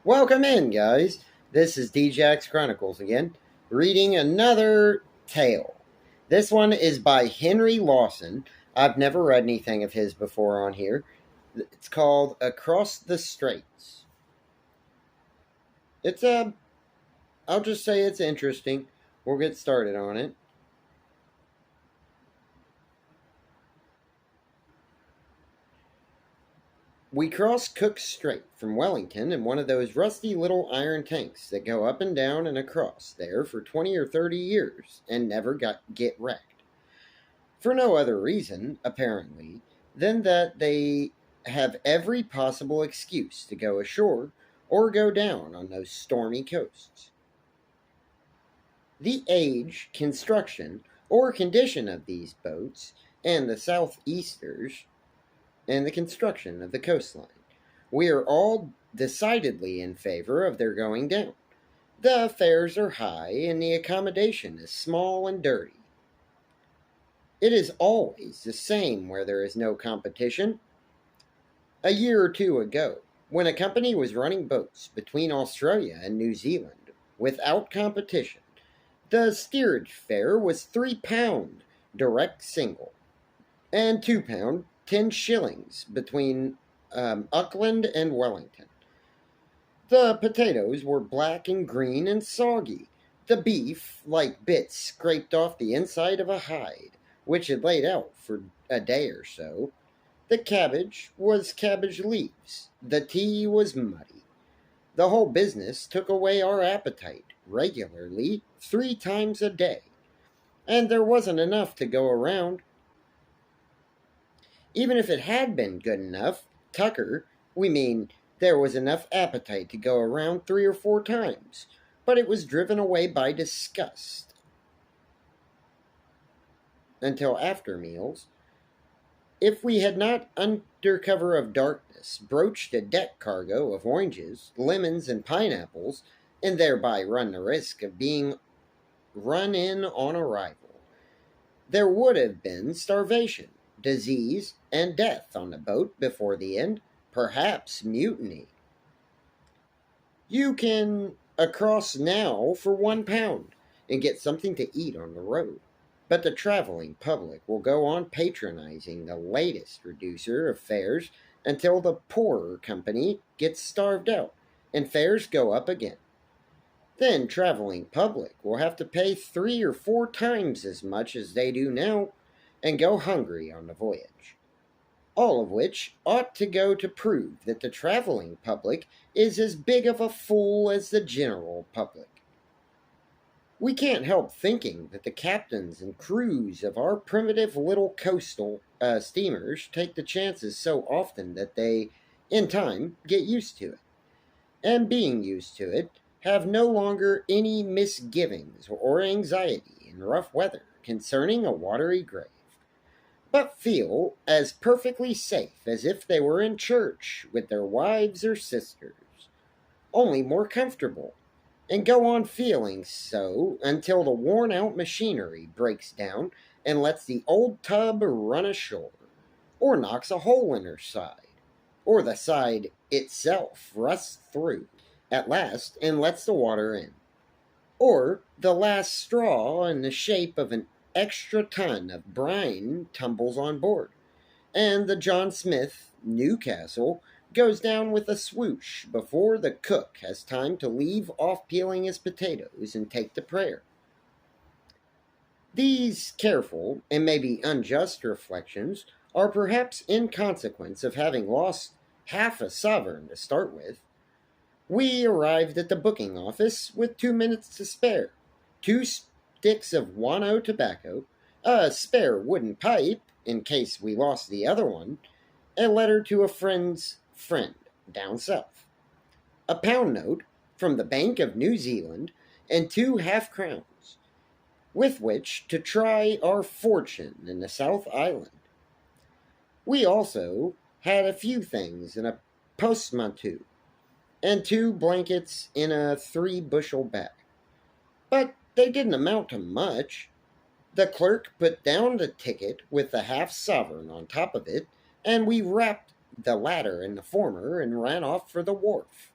Welcome in, guys. This is DJ's Chronicles again, reading another tale. This one is by Henry Lawson. I've never read anything of his before on here. It's called Across the Straits. It's I'll just say it's interesting. We'll get started on it. We crossed Cook Strait from Wellington in one of those rusty little iron tanks that go up and down and across there for 20 or 30 years and never get wrecked. For no other reason, apparently, than that they have every possible excuse to go ashore or go down on those stormy coasts. The age, construction, or condition of these boats and the southeasters and the construction of the coastline. We are all decidedly in favor of their going down. The fares are high and the accommodation is small and dirty. It is always the same where there is no competition. A year or two ago, when a company was running boats between Australia and New Zealand without competition, the steerage fare was £3 direct single and £2 10 shillings between Auckland and Wellington. The potatoes were black and green and soggy. The beef like bits scraped off the inside of a hide, which had laid out for a day or so. The cabbage was cabbage leaves. The tea was muddy. The whole business took away our appetite regularly 3 times a day, and there wasn't enough to go around. Even if it had been good enough, there was enough appetite to go around 3 or 4 times, but it was driven away by disgust. Until after meals, if we had not, under cover of darkness, broached a deck cargo of oranges, lemons, and pineapples, and thereby run the risk of being run in on arrival, there would have been starvation, disease, and death on the boat before the end, perhaps mutiny. You can across now for £1 and get something to eat on the road, but the traveling public will go on patronizing the latest reducer of fares until the poorer company gets starved out and fares go up again. Then traveling public will have to pay 3 or 4 times as much as they do now and go hungry on the voyage. All of which ought to go to prove that the traveling public is as big of a fool as the general public. We can't help thinking that the captains and crews of our primitive little coastal steamers take the chances so often that they, in time, get used to it. And being used to it, have no longer any misgivings or anxiety in rough weather concerning a watery grave, but feel as perfectly safe as if they were in church with their wives or sisters, only more comfortable, and go on feeling so until the worn-out machinery breaks down and lets the old tub run ashore, or knocks a hole in her side, or the side itself rusts through at last and lets the water in, or the last straw in the shape of an extra ton of brine tumbles on board, and the John Smith, Newcastle, goes down with a swoosh before the cook has time to leave off peeling his potatoes and take to prayer. These careful and maybe unjust reflections are perhaps in consequence of having lost half a sovereign to start with. We arrived at the booking office with 2 minutes to spare, 2 sticks of guano tobacco, a spare wooden pipe in case we lost the other one, a letter to a friend's friend down south, a pound note from the Bank of New Zealand, and 2 half-crowns, with which to try our fortune in the South Island. We also had a few things in a portmanteau, and 2 blankets in a 3-bushel bag. But they didn't amount to much. The clerk put down the ticket with the half-sovereign on top of it, and we wrapped the latter in the former and ran off for the wharf.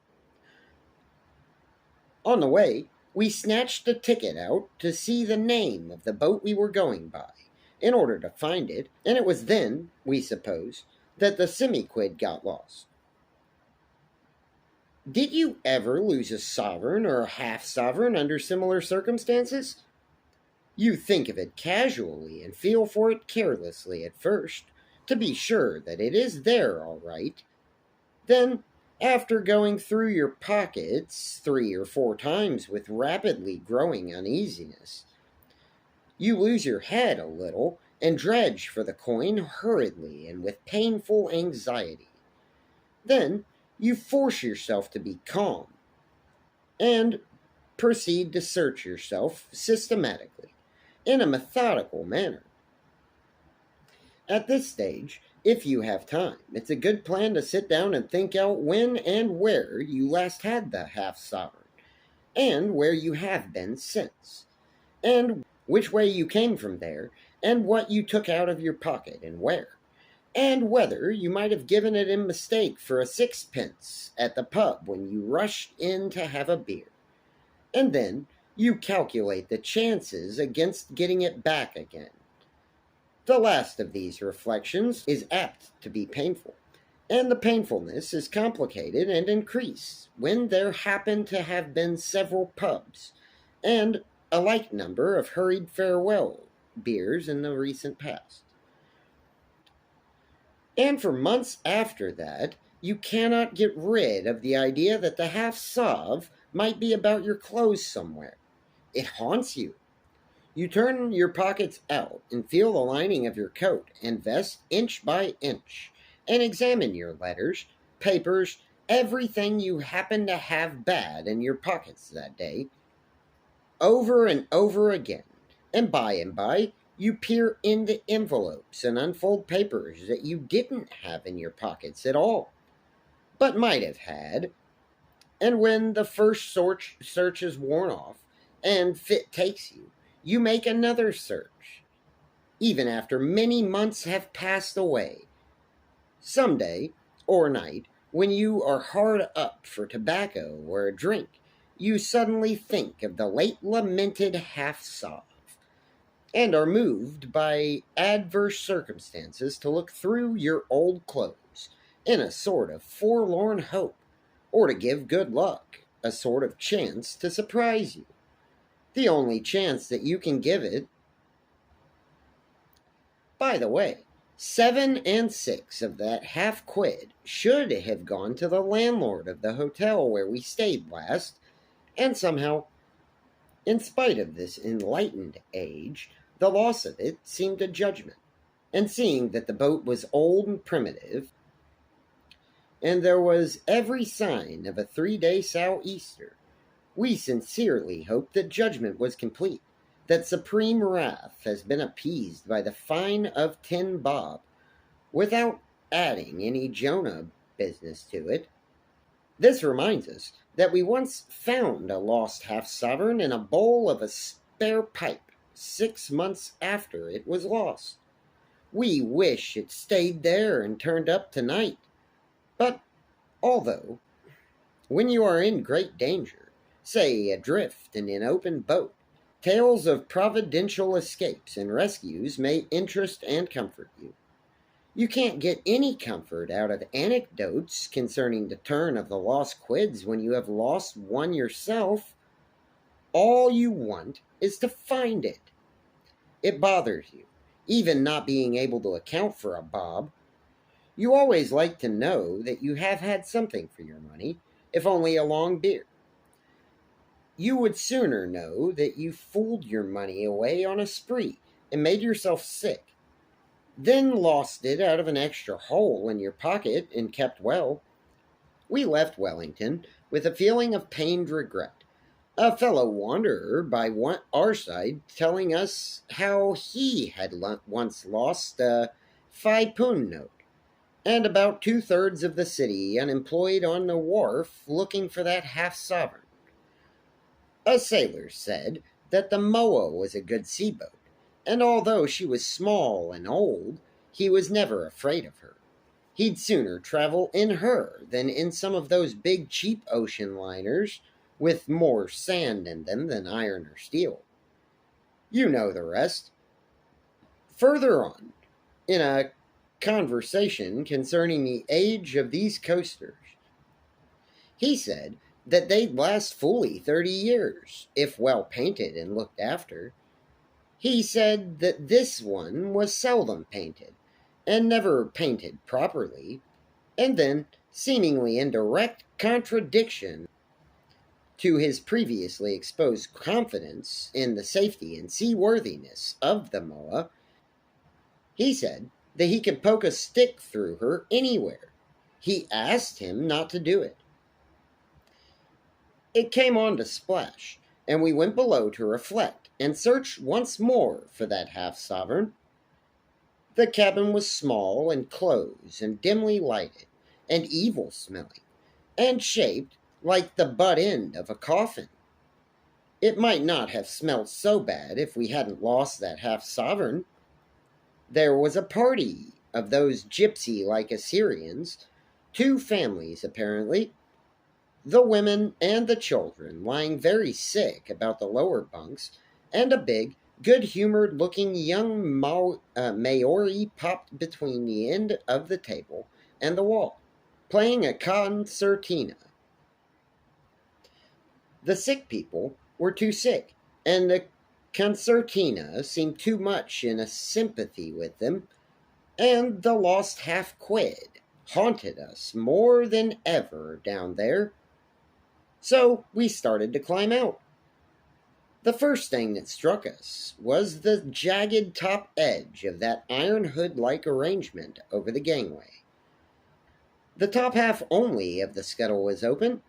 On the way, we snatched a ticket out to see the name of the boat we were going by, in order to find it, and it was then, we suppose, that the semi-quid got lost. Did you ever lose a sovereign or a half sovereign under similar circumstances? You think of it casually and feel for it carelessly at first, to be sure that it is there all right. Then, after going through your pockets 3 or 4 times with rapidly growing uneasiness, you lose your head a little and dredge for the coin hurriedly and with painful anxiety. Then you force yourself to be calm and proceed to search yourself systematically, in a methodical manner. At this stage, if you have time, it's a good plan to sit down and think out when and where you last had the half sovereign, and where you have been since, and which way you came from there, and what you took out of your pocket and where, and whether you might have given it in mistake for a sixpence at the pub when you rushed in to have a beer. And then you calculate the chances against getting it back again. The last of these reflections is apt to be painful, and the painfulness is complicated and increased when there happen to have been several pubs, and a like number of hurried farewell beers in the recent past. And for months after that, you cannot get rid of the idea that the half sov might be about your clothes somewhere. It haunts you. You turn your pockets out and feel the lining of your coat and vest inch by inch, and examine your letters, papers, everything you happen to have bad in your pockets that day, over and over again, and by you peer into envelopes and unfold papers that you didn't have in your pockets at all, but might have had, and when the first search is worn off and fit takes you, you make another search, even after many months have passed away. Some day or night, when you are hard up for tobacco or a drink, you suddenly think of the late lamented half sov, and are moved by adverse circumstances to look through your old clothes in a sort of forlorn hope, or to give good luck a sort of chance to surprise you. The only chance that you can give it. By the way, 7 and 6 of that half-quid should have gone to the landlord of the hotel where we stayed last, and somehow, in spite of this enlightened age, the loss of it seemed a judgment. And seeing that the boat was old and primitive, and there was every sign of a 3-day sou'easter, we sincerely hope that judgment was complete, that supreme wrath has been appeased by the fine of 10 bob, without adding any Jonah business to it. This reminds us that we once found a lost half-sovereign in a bowl of a spare pipe 6 months after it was lost. We wish it stayed there and turned up tonight. But although, when you are in great danger, say adrift in an open boat, tales of providential escapes and rescues may interest and comfort you. You can't get any comfort out of anecdotes concerning the turn of the lost quids when you have lost one yourself. All you want is to find it. It bothers you, even not being able to account for a bob. You always like to know that you have had something for your money, if only a long beer. You would sooner know that you fooled your money away on a spree and made yourself sick, then lost it out of an extra hole in your pocket and kept well. We left Wellington with a feeling of pained regret, a fellow wanderer by our side telling us how he had once lost a 5 pund note, and about 2/3 of the city unemployed on the wharf looking for that half-sovereign. A sailor said that the Moa was a good sea-boat, and although she was small and old, he was never afraid of her. He'd sooner travel in her than in some of those big cheap ocean liners with more sand in them than iron or steel. You know the rest. Further on, in a conversation concerning the age of these coasters, he said that they'd last fully 30 years, if well painted and looked after. He said that this one was seldom painted, and never painted properly, and then, seemingly in direct contradiction to his previously exposed confidence in the safety and seaworthiness of the Moa, he said that he could poke a stick through her anywhere. He asked him not to do it. It came on to splash, and we went below to reflect and search once more for that half-sovereign. The cabin was small and close and dimly lighted, and evil-smelling, and shaped like the butt end of a coffin. It might not have smelled so bad if we hadn't lost that half-sovereign. There was a party of those gypsy-like Assyrians, 2 families apparently, the women and the children lying very sick about the lower bunks, and a big, good-humored looking young Maori popped between the end of the table and the wall, playing a concertina. The sick people were too sick, and the concertina seemed too much in a sympathy with them, and the lost half-quid haunted us more than ever down there. So we started to climb out. The first thing that struck us was the jagged top edge of that iron hood-like arrangement over the gangway. The top half only of the scuttle was open.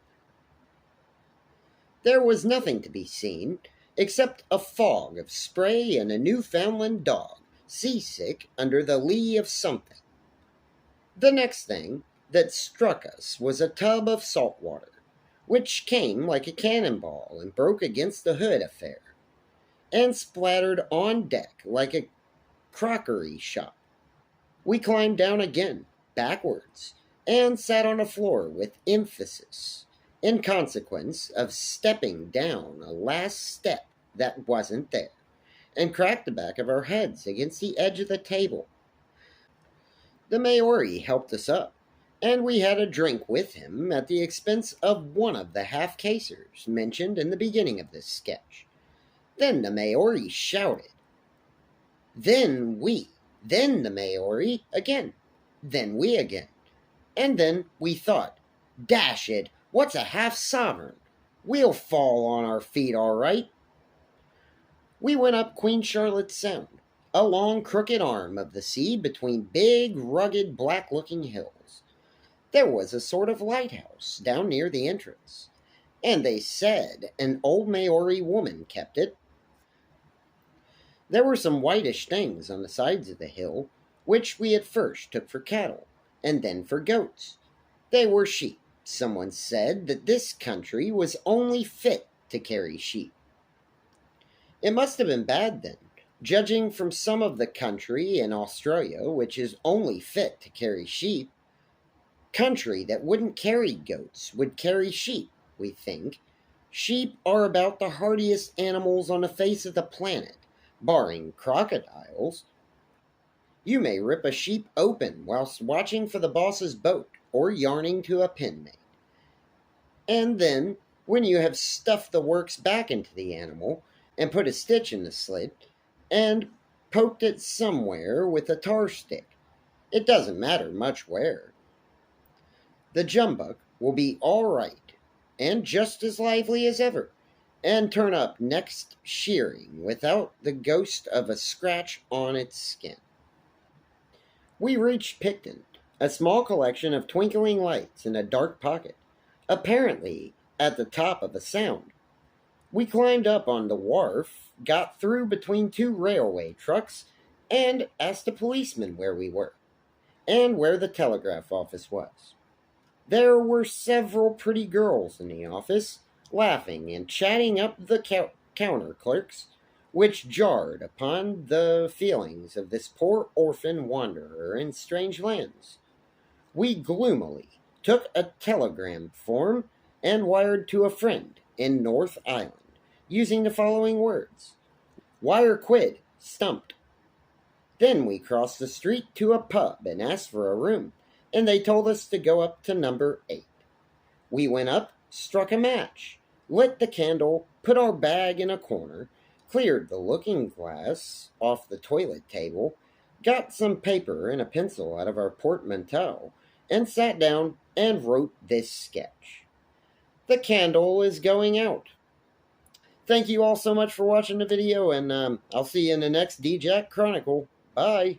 There was nothing to be seen except a fog of spray and a Newfoundland dog, seasick under the lee of something. The next thing that struck us was a tub of salt water, which came like a cannonball and broke against the hood affair, and splattered on deck like a crockery shop. We climbed down again, backwards, and sat on a floor with emphasis, in consequence of stepping down a last step that wasn't there, and cracked the back of our heads against the edge of the table. The Maori helped us up, and we had a drink with him at the expense of one of the half-casers mentioned in the beginning of this sketch. Then the Maori shouted. Then we. Then the Maori again. Then we again. And then we thought, dash it, what's a half-sovereign? We'll fall on our feet all right. We went up Queen Charlotte's Sound, a long crooked arm of the sea between big, rugged, black-looking hills. There was a sort of lighthouse down near the entrance, and they said an old Maori woman kept it. There were some whitish things on the sides of the hill, which we at first took for cattle, and then for goats. They were sheep. Someone said that this country was only fit to carry sheep. It must have been bad then, judging from some of the country in Australia which is only fit to carry sheep. Country that wouldn't carry goats would carry sheep, we think. Sheep are about the hardiest animals on the face of the planet, barring crocodiles. You may rip a sheep open whilst watching for the boss's boat or yarning to a penmate. And then, when you have stuffed the works back into the animal and put a stitch in the slit and poked it somewhere with a tar stick, it doesn't matter much where. The jumbuck will be all right, and just as lively as ever, and turn up next shearing without the ghost of a scratch on its skin. We reached Picton, a small collection of twinkling lights in a dark pocket, apparently at the top of a sound. We climbed up on the wharf, got through between 2 railway trucks, and asked a policeman where we were, and where the telegraph office was. There were several pretty girls in the office, laughing and chatting up the counter clerks, which jarred upon the feelings of this poor orphan wanderer in strange lands. We gloomily took a telegram form and wired to a friend in North Island using the following words: Wire quid, stumped. Then we crossed the street to a pub and asked for a room, and they told us to go up to number 8. We went up, struck a match, lit the candle, put our bag in a corner, cleared the looking glass off the toilet table, got some paper and a pencil out of our portmanteau, and sat down and wrote this sketch. The candle is going out. Thank you all so much for watching the video, and I'll see you in the next D-Jack Chronicle. Bye.